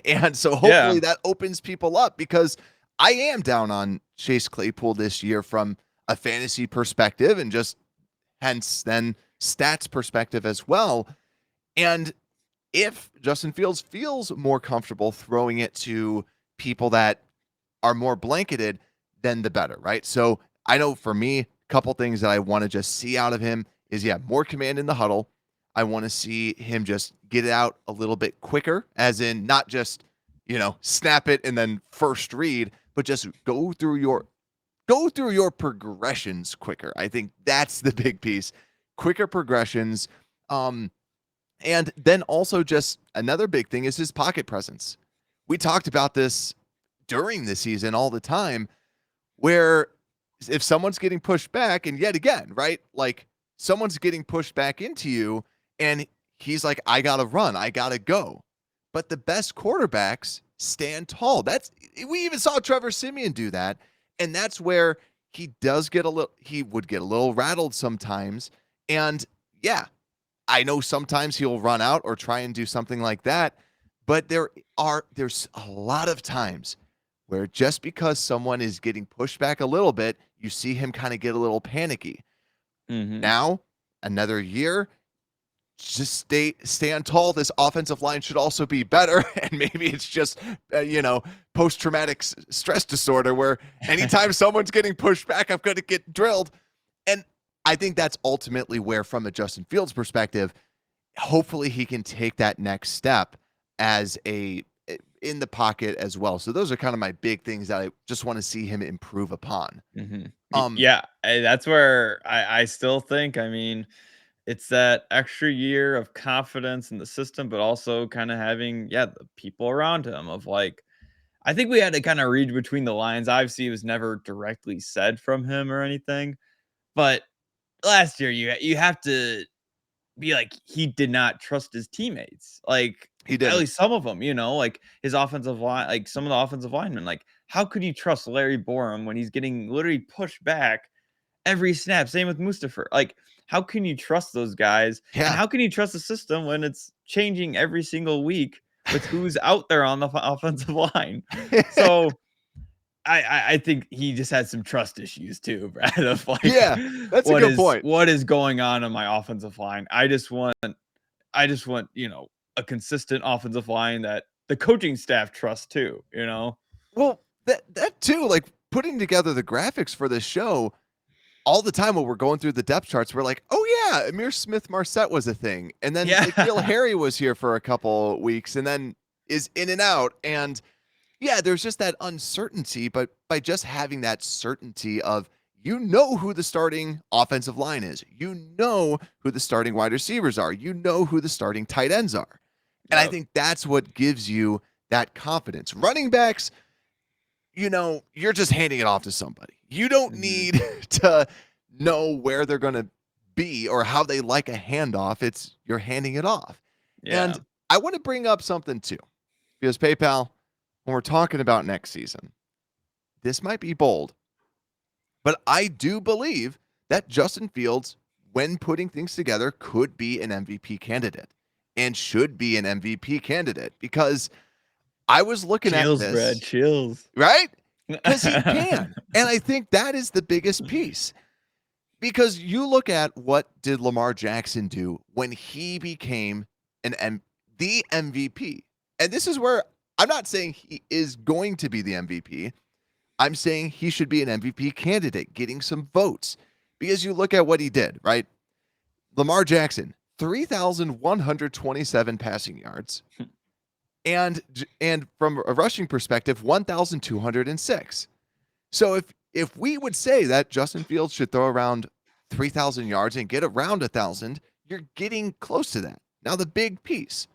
And so hopefully Yeah. that opens people up, because I am down on Chase Claypool this year from a fantasy perspective and just hence then stats perspective as well. And if Justin Fields feels more comfortable throwing it to people that are more blanketed, then the better, right? So I know for me, a couple things that I want to just see out of him is, yeah, more command in the huddle. I want to see him just get it out a little bit quicker, as in not just, snap it and then first read, but just go through your progressions quicker. I think that's the big piece. Quicker progressions. And then also just another big thing is his pocket presence. We talked about this during the season all the time, where if someone's getting pushed back, and yet again, right? Like someone's getting pushed back into you, and he's like, I gotta run, I gotta go. But the best quarterbacks stand tall. We even saw Trevor Siemian do that. And that's where he would get a little rattled sometimes. And yeah, I know sometimes he'll run out or try and do something like that, but there's a lot of times where just because someone is getting pushed back a little bit, you see him kind of get a little panicky. Hmm. Now, another year, just stand tall. This offensive line should also be better. And maybe it's just, post-traumatic stress disorder where anytime someone's getting pushed back, I'm going to get drilled. And I think that's ultimately where, from a Justin Fields perspective, hopefully he can take that next step as in the pocket as well. So those are kind of my big things that I just want to see him improve upon. Yeah, that's where I still think, I mean, it's that extra year of confidence in the system, but also kind of having, the people around him of like, I think we had to kind of read between the lines. Obviously, it was never directly said from him or anything, but last year you have to be like, he did not trust his teammates. Like, He at didn't. least some of them, like his offensive line, like some of the offensive linemen. Like, how could you trust Larry Borum when he's getting literally pushed back every snap? Same with Mustafa. Like, how can you trust those guys? And Yeah. how can you trust the system when it's changing every single week with who's out there on the offensive line? So I think he just had some trust issues too, Brad, of like, Yeah, that's a good point. what is going on my offensive line? I just want, a consistent offensive line that the coaching staff trusts too, Well, that too, like putting together the graphics for this show all the time when we're going through the depth charts, we're like, oh yeah, Amir Smith Marset was a thing. And then N'Keal Yeah. Harry was here for a couple weeks and then is in and out. And yeah, there's just that uncertainty, but by just having that certainty of, who the starting offensive line is, who the starting wide receivers are, who the starting tight ends are. And I Yep. think that's what gives you that confidence. Running backs, you're just handing it off to somebody. You don't Mhm. need to know where they're going to be or how they like a handoff. It's you're handing it off. And Yeah. I want to bring up something too, because PayPal, when we're talking about next season, this might be bold, but I do believe that Justin Fields, when putting things together, could be an MVP candidate and should be an MVP candidate because I was looking at Chills, Brad, this, chills. right? Because he can. And I think that is the biggest piece. Because you look at what did Lamar Jackson do when he became the MVP. And this is where I'm not saying he is going to be the MVP. I'm saying he should be an MVP candidate, getting some votes. Because you look at what he did, right? Lamar Jackson, 3,127 passing yards. And from a rushing perspective, 1,206. So if we would say that Justin Fields should throw around 3,000 yards and get around 1,000, you're getting close to that. Now the big piece,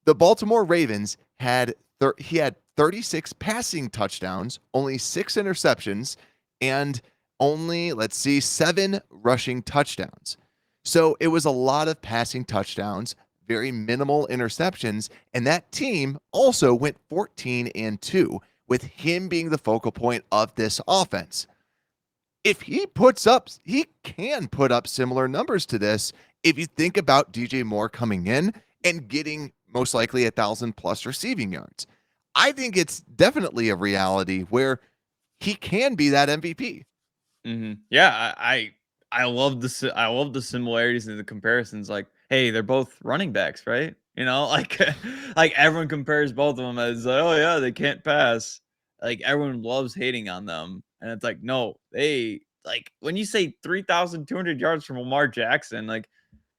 the Baltimore Ravens he had 36 passing touchdowns, only 6 interceptions, and only 7 rushing touchdowns. So it was a lot of passing touchdowns, very minimal interceptions, and that team also went 14-2 with him being the focal point of this offense. If he can put up similar numbers to this if you think about DJ Moore coming in and getting most likely 1,000 plus receiving yards. I think it's definitely a reality where he can be that MVP. Yeah, I love I love the similarities and the comparisons. Like, hey, they're both running backs, right? Like like everyone compares both of them as like, oh yeah, they can't pass. Like everyone loves hating on them, and it's like, no, they like when you say 3,200 yards from Lamar Jackson, like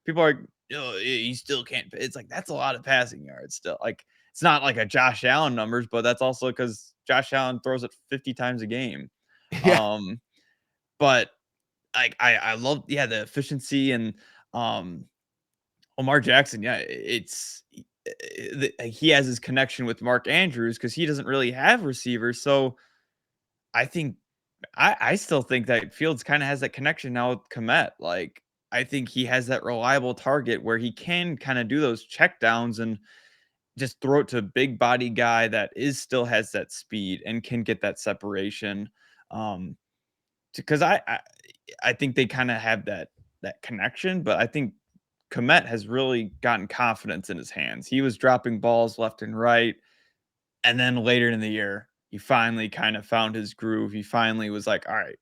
people are, oh, he still can't. It's like that's a lot of passing yards still. Like it's not like a Josh Allen numbers, but that's also because Josh Allen throws it 50 times a game. Yeah. Um, but like I love the efficiency and um Lamar Jackson, he has his connection with Mark Andrews because he doesn't really have receivers. So I think I still think that Fields kind of has that connection now with Komet. Like I think he has that reliable target where he can kind of do those check downs and just throw it to a big body guy that still has that speed and can get that separation. Um, because I think they kind of have that connection, but I think Komet has really gotten confidence in his hands. He was dropping balls left and right, and then later in the year, he finally kind of found his groove. He finally was like, "All right,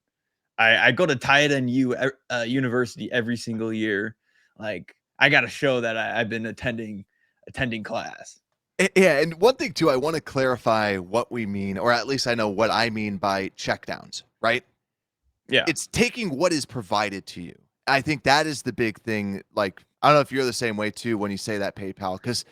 I go to tight end university every single year. Like I got to show that I've been attending class. Yeah, and one thing too, I want to clarify what we mean, or at least I know what I mean by checkdowns, right? Yeah. It's taking what is provided to you. I think that is the big thing. Like, I don't know if you're the same way too when you say that, PayPal, because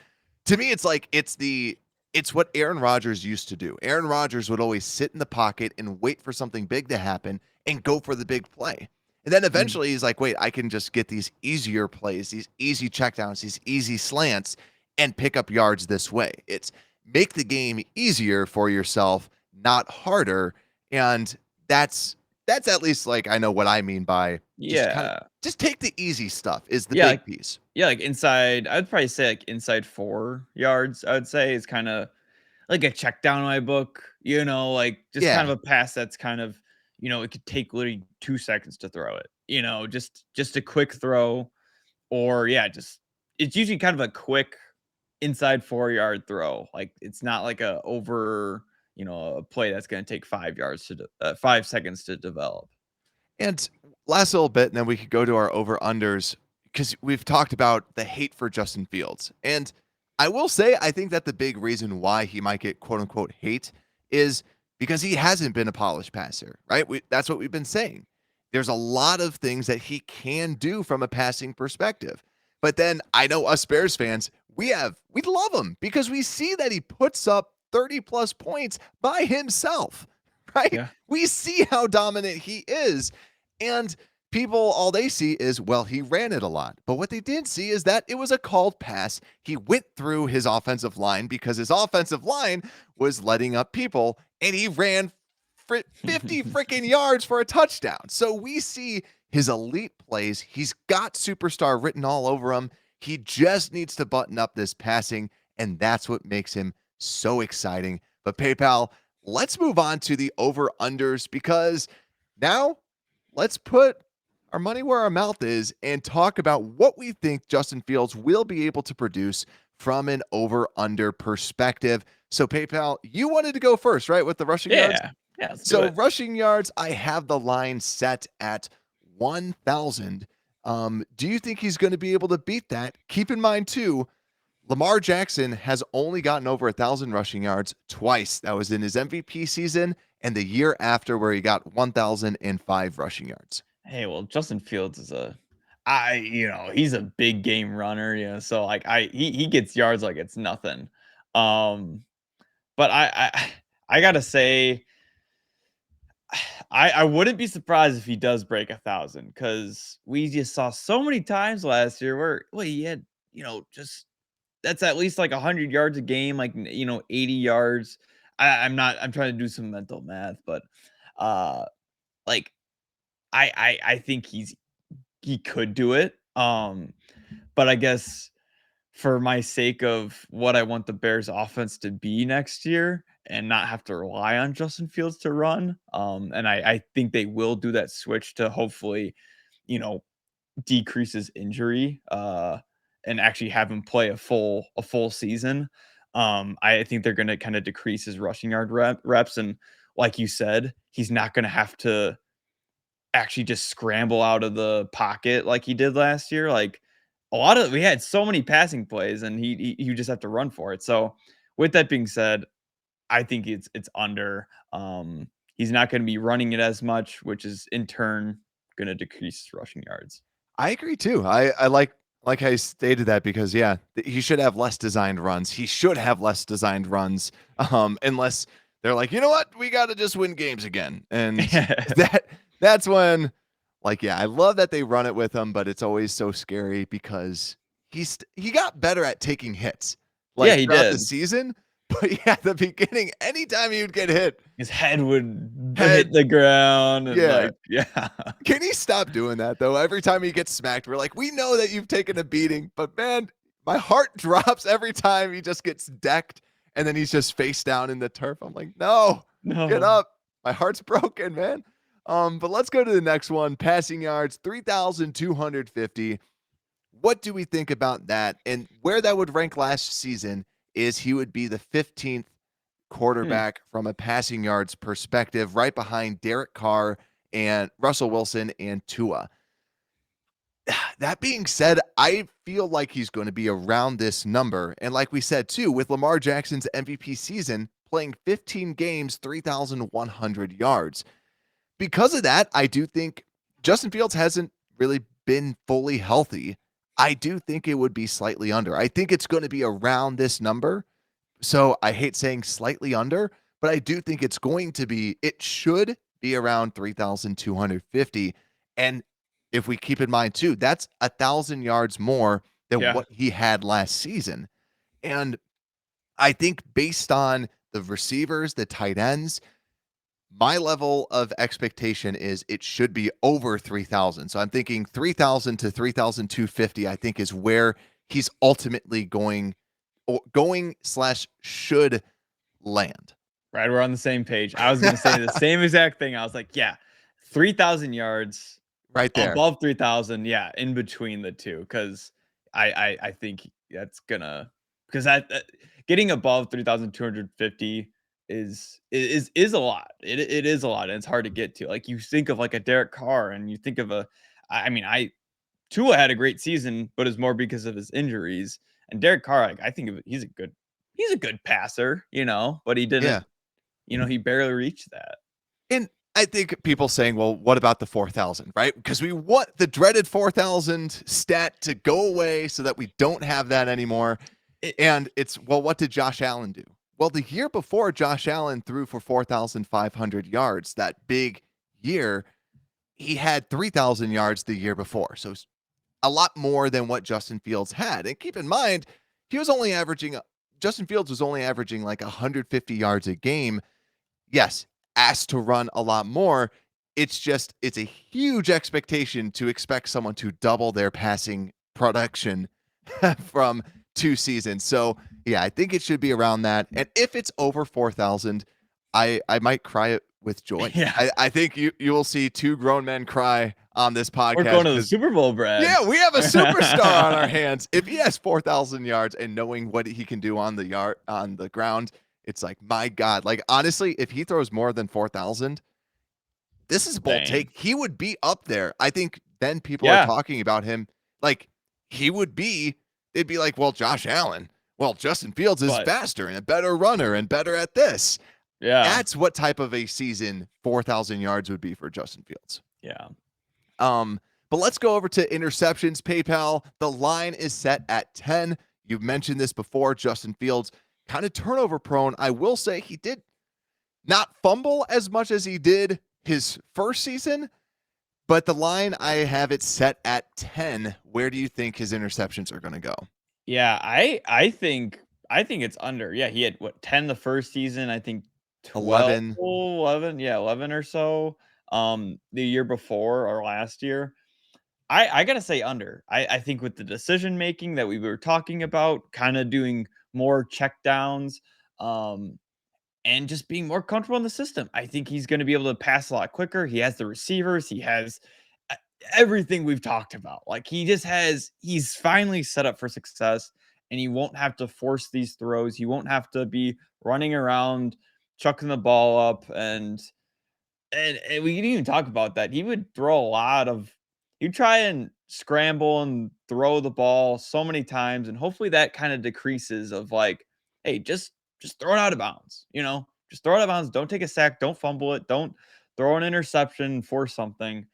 to me, it's like it's what Aaron Rodgers used to do. Aaron Rodgers would always sit in the pocket and wait for something big to happen and go for the big play. And then eventually he's like, wait, I can just get these easier plays, these easy checkdowns, these easy slants, and pick up yards this way. It's make the game easier for yourself, not harder. And that's at least like I know what I mean by Yeah. just take the easy stuff is the Yeah, big like piece. yeah, like inside, I'd probably say like inside 4 yards. I would say is kind of like a check down in my book. Like just kind Yeah. of a pass that's kind of it could take literally 2 seconds to throw it. Just a quick throw, or yeah, just it's usually kind of a quick inside 4 yard throw. Like it's not like a play that's going to take 5 yards 5 seconds to develop. And last little bit, and then we could go to our over unders because we've talked about the hate for Justin Fields. And I will say, I think that the big reason why he might get quote unquote hate is because he hasn't been a polished passer, right? That's what we've been saying. There's a lot of things that he can do from a passing perspective. But then I know us Bears fans, we love him because we see that he puts up 30 plus points by himself, right? Yeah. We see how dominant he is. And people, all they see is, well, he ran it a lot. But what they didn't see is that it was a called pass. He went through his offensive line because his offensive line was letting up people, and he ran 50 freaking yards for a touchdown. So we see his elite plays. He's got superstar written all over him. He just needs to button up this passing, and that's what makes him so exciting. But PayPal, let's move on to the over-unders because now let's put our money where our mouth is and talk about what we think Justin Fields will be able to produce from an over-under perspective. So PayPal, you wanted to go first, right, with the rushing yards? Yeah, let's do So it. rushing yards, I have the line set at 1,000. Do you think he's going to be able to beat that? Keep in mind, too, Lamar Jackson has only gotten over 1,000 rushing yards twice. That was in his MVP season and the year after where he got 1,005 rushing yards. Hey, well, Justin Fields is he's a big game runner, so like he gets yards like it's nothing. Um, but I gotta say, I wouldn't be surprised if he does break 1,000 because we just saw so many times last year where he had just that's at least like 100 yards a game, like 80 yards. I'm trying to do some mental math, but uh, like I think he could do it. But I guess for my sake of what I want the Bears offense to be next year and not have to rely on Justin Fields to run. And I think they will do that switch to hopefully, you know, decrease his injury, and actually have him play a full season. I think they're gonna kind of decrease his rushing yard reps. And like you said, he's not gonna have to actually just scramble out of the pocket like he did last year. Like we had so many passing plays and he just have to run for it. So with that being said, I think it's under. He's not going to be running it as much, which is in turn going to decrease his rushing yards. I agree too. I like how you stated that because he should have less designed runs. He should have less designed runs. Unless they're like, you know what, we got to just win games again, and that's when, like, I love that they run it with him, but it's always so scary because he got better at taking hits, Yeah, like he throughout the did. season. But the beginning, anytime he would get hit, His head would head, hit the ground and yeah. yeah. Can he stop doing that though? Every time he gets smacked, we're like, we know that you've taken a beating, but man, my heart drops every time he just gets decked and then he's just face down in the turf. I'm like, no, get No. up. My heart's broken, man. But let's go to the next one. Passing yards, 3,250. What do we think about that? And where that would rank last season is he would be the 15th Hmm. quarterback from a passing yards perspective, right behind Derek Carr and Russell Wilson and Tua. that being said, I feel like he's going to be around this number. And like we said, too, with Lamar Jackson's MVP season, playing 15 games, 3,100 yards. Because of that, I do think Justin Fields hasn't really been fully healthy. I do think it would be slightly under. I think it's going to be around this number. So I hate saying slightly under, but I do think it should be around 3,250. And if we keep in mind too, that's 1,000 yards more than Yeah. what he had last season. And I think based on the receivers, the tight ends, my level of expectation is it should be over 3,000. So I'm thinking 3,000 to 3,250, I think is where he's ultimately going slash should land. Right, we're on the same page. I was gonna say the same exact thing. I was like, yeah, 3,000 yards Right there. above 3,000. Yeah, in between the two, because I think that's gonna because that getting above 3,250 is a lot. It is a lot, and it's hard to get to. Like you think of like a Derek Carr, and you think of I mean, Tua had a great season, but it's more because of his injuries. And Derek Carr, like, I think he's a good passer, but he Yeah. didn't. He barely reached that. And I think people saying, well, what about the 4,000, right? Because we want the dreaded 4,000 stat to go away so that we don't have that anymore. And it's, well, what did Josh Allen do? Well, the year before, Josh Allen threw for 4,500 yards. That big year, he had 3,000 yards the year before. So a lot more than what Justin Fields had. And keep in mind, Justin Fields was only averaging like 150 yards a game. Yes, asked to run a lot more. It's a huge expectation to expect someone to double their passing production from 2 seasons. So yeah, I think it should be around that. And if it's over 4,000, I might cry it with joy. Yeah. I think you will see 2 grown men cry on this podcast. We're going to the Super Bowl, Brad. Yeah, we have a superstar on our hands. If he has 4,000 yards and knowing what he can do on the ground, it's like, my God. Like, honestly, if he throws more than 4,000, this is a bold take. He would be up there. I think then people are talking about him like they'd be like, well, Josh Allen. Well, Justin Fields is faster and a better runner and better at this. Yeah. That's what type of a season 4,000 yards would be for Justin Fields. Yeah. But let's go over to interceptions. PayPal, the line is set at 10. You've mentioned this before. Justin Fields, kind of turnover prone. I will say he did not fumble as much as he did his first season, but the line, I have it set at 10. Where do you think his interceptions are going to go? Yeah, I think it's under. Yeah, he had 10 the first season, I think 12, 11, yeah, 11 or so the year before or last year. I gotta say under. I think with the decision making that we were talking about, kind of doing more check downs, and just being more comfortable in the system. I think he's going to be able to pass a lot quicker. He has the receivers. He has uh, everything we've talked about. Like he's finally set up for success, and he won't have to force these throws. He won't have to be running around, chucking the ball up, and we didn't even talk about that. He would throw a lot of he'd try and scramble and throw the ball so many times, and hopefully that kind of decreases of like, hey, just throw it out of bounds, just throw it out of bounds. Don't take a sack, don't fumble it, don't throw an interception, force something.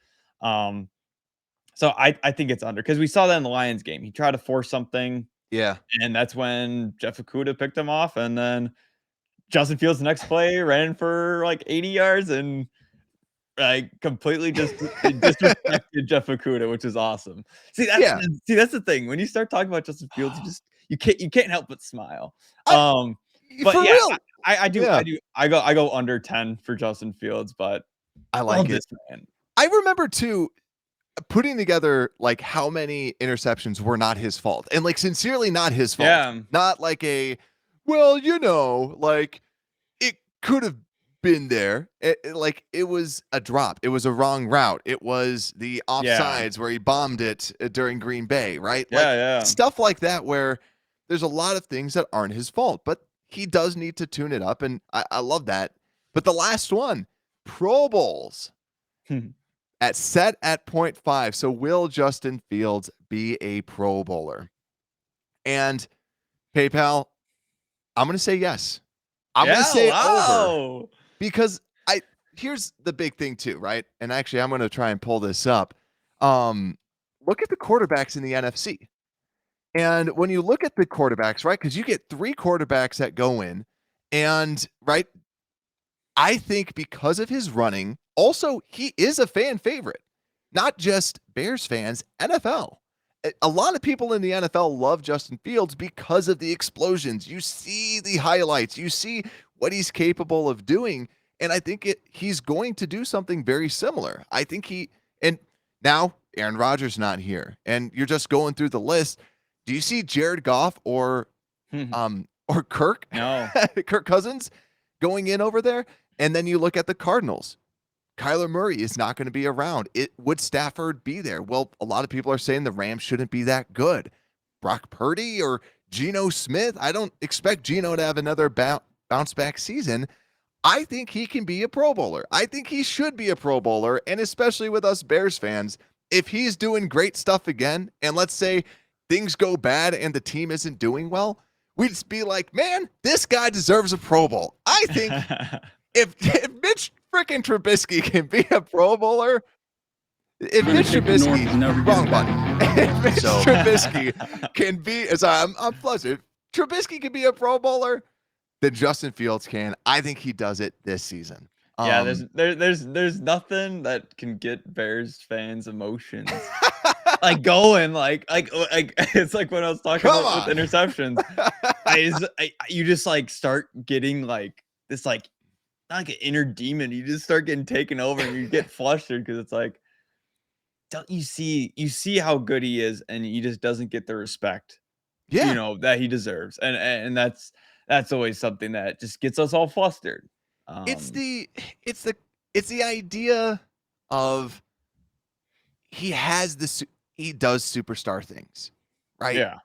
So I think it's under because we saw that in the Lions game. He tried to force something. Yeah. And that's when Jeff Okudah picked him off, and then Justin Fields the next play ran for like 80 yards and completely just disrespected Jeff Okudah, which is awesome. See, that's the thing. When you start talking about Justin Fields, you can't help but smile. But for yeah, real. I go under 10 for Justin Fields, but I like it. Man. I remember too putting together like how many interceptions were not his fault and like sincerely not his fault. Yeah. Not like like it could have been there. It was a drop. It was a wrong route. It was the offsides where he bombed it during Green Bay, right? Stuff like that where there's a lot of things that aren't his fault, but he does need to tune it up. And I love that. But the last one, Pro Bowls. set at 0.5. So will Justin Fields be a Pro Bowler? And PayPal, I'm going to say yes. I'm going to say over wow. because here's the big thing too, right? And actually, I'm going to try and pull this up. Look at the quarterbacks in the NFC. And when you look at the quarterbacks, right? Because you get 3 quarterbacks that go in, and right, I think because of his running, also he is a fan favorite, not just Bears fans, NFL. A lot of people in the NFL love Justin Fields because of the explosions. You see the highlights, you see what he's capable of doing, and I think he's going to do something very similar. I think and now Aaron Rodgers not here, and you're just going through the list. Do you see Jared Goff or Kirk No. Kirk Cousins going in over there? And then you look at the Cardinals. Kyler Murray is not going to be around. Would Stafford be there? Well, a lot of people are saying the Rams shouldn't be that good. Brock Purdy or Geno Smith. I don't expect Geno to have another bounce back season. I think he can be a Pro Bowler. I think he should be a Pro Bowler. And especially with us Bears fans, if he's doing great stuff again, and let's say things go bad and the team isn't doing well, we'd just be like, man, this guy deserves a Pro Bowl. I think if Mitch freaking Trubisky can be a Pro Bowler, if Mitch Trubisky, wrong button. If Mitch Trubisky can be, I'm flustered. Trubisky can be a Pro Bowler, then Justin Fields can. I think he does it this season. Yeah, there's nothing that can get Bears fans' emotions like going like it's like when I was talking about with interceptions. You just like start getting like this like not like an inner demon. You just start getting taken over and you get flustered because it's like don't you see how good he is and he just doesn't get the respect that he deserves. And that's always something that just gets us all flustered. It's the idea of he does superstar things, right? Yeah.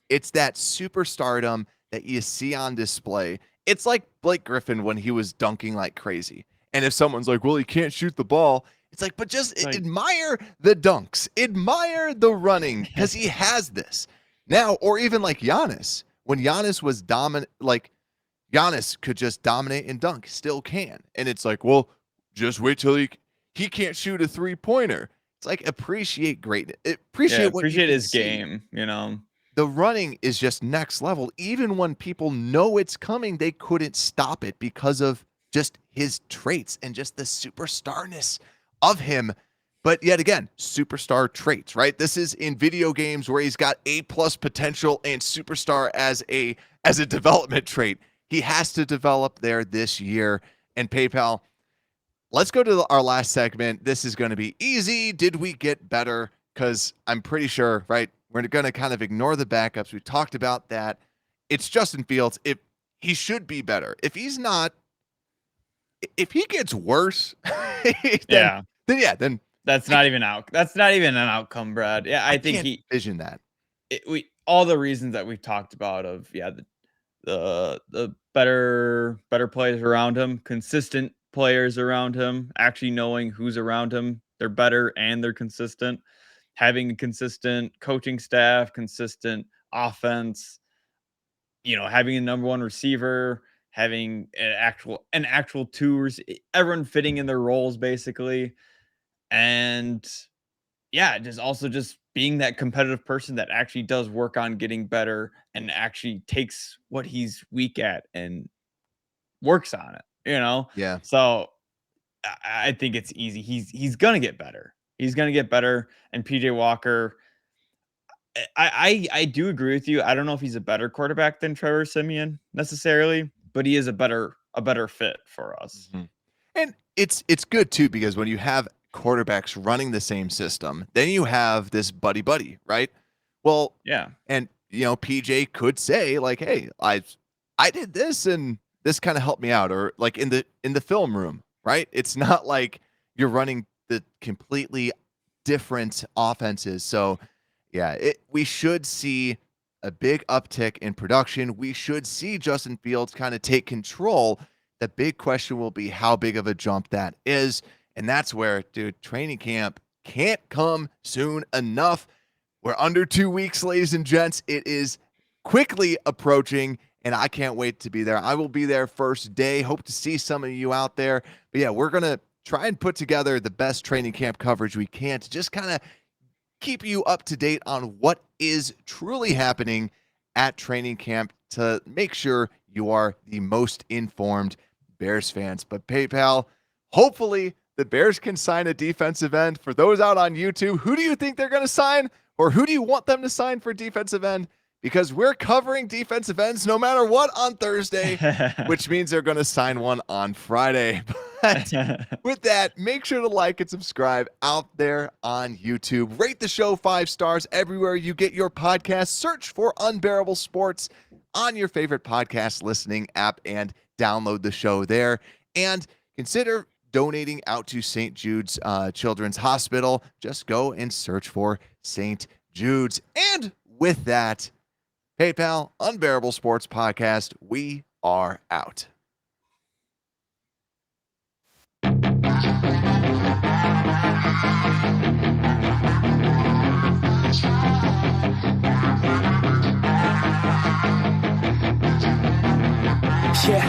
It's that superstardom that you see on display. It's like Blake Griffin when he was dunking like crazy. And if someone's like, well, he can't shoot the ball, it's like, but just admire the dunks, admire the running, because he has this now. Or even like Giannis, when Giannis was dominant, like Giannis could just dominate and dunk, still can. And it's like, well, just wait till he can't shoot a 3-pointer. It's like appreciate greatness. Appreciate his game, The running is just next level. Even when people know it's coming, they couldn't stop it because of just his traits and just the superstarness of him. But yet again, superstar traits, right? This is in video games where he's got A+ potential and superstar as a development trait. He has to develop there this year. And PayPal, let's go to our last segment. This is going to be easy. Did we get better? Because I'm pretty sure, right? We're going to kind of ignore the backups. We talked about that. It's Justin Fields. If he should be better. If he's not, if he gets worse, then that's not even out. That's not even an outcome, Brad. Yeah, I think he envision that. All the reasons that we've talked about of the better players around him, consistent players around him, actually knowing who's around him, they're better and they're consistent, having a consistent coaching staff, consistent offense, having a number one receiver, having an actual tours, everyone fitting in their roles basically. And just being that competitive person that actually does work on getting better and actually takes what he's weak at and works on it, Yeah. So I think it's easy. He's gonna get better. He's gonna get better. And PJ Walker, I do agree with you. I don't know if he's a better quarterback than Trevor Siemian necessarily, but he is a better fit for us. Mm-hmm. And it's good too, because when you have quarterbacks running the same system, then you have this buddy, right? Well, yeah. And PJ could say like, hey, I did this and this kind of helped me out, or like in the film room, right? It's not like you're running the completely different offenses. So yeah, we should see a big uptick in production. We should see Justin Fields kind of take control. The big question will be how big of a jump that is. And that's where, dude, training camp can't come soon enough. We're under 2 weeks, ladies and gents. It is quickly approaching, and I can't wait to be there. I will be there first day. Hope to see some of you out there. But yeah, we're going to try and put together the best training camp coverage we can to just kind of keep you up to date on what is truly happening at training camp to make sure you are the most informed Bears fans. But PayPal, hopefully the Bears can sign a defensive end. For those out on YouTube, who do you think they're going to sign, or who do you want them to sign for defensive end? Because we're covering defensive ends no matter what on Thursday, which means they're going to sign one on Friday. But with that, make sure to like and subscribe out there on YouTube. Rate the show 5 stars everywhere you get your podcast. Search for Unbearable Sports on your favorite podcast listening app and download the show there. And consider donating out to St. Jude's Children's Hospital. Just go and search for St. Jude's. And with that, PayPal, Unbearable Sports Podcast, we are out. Yeah.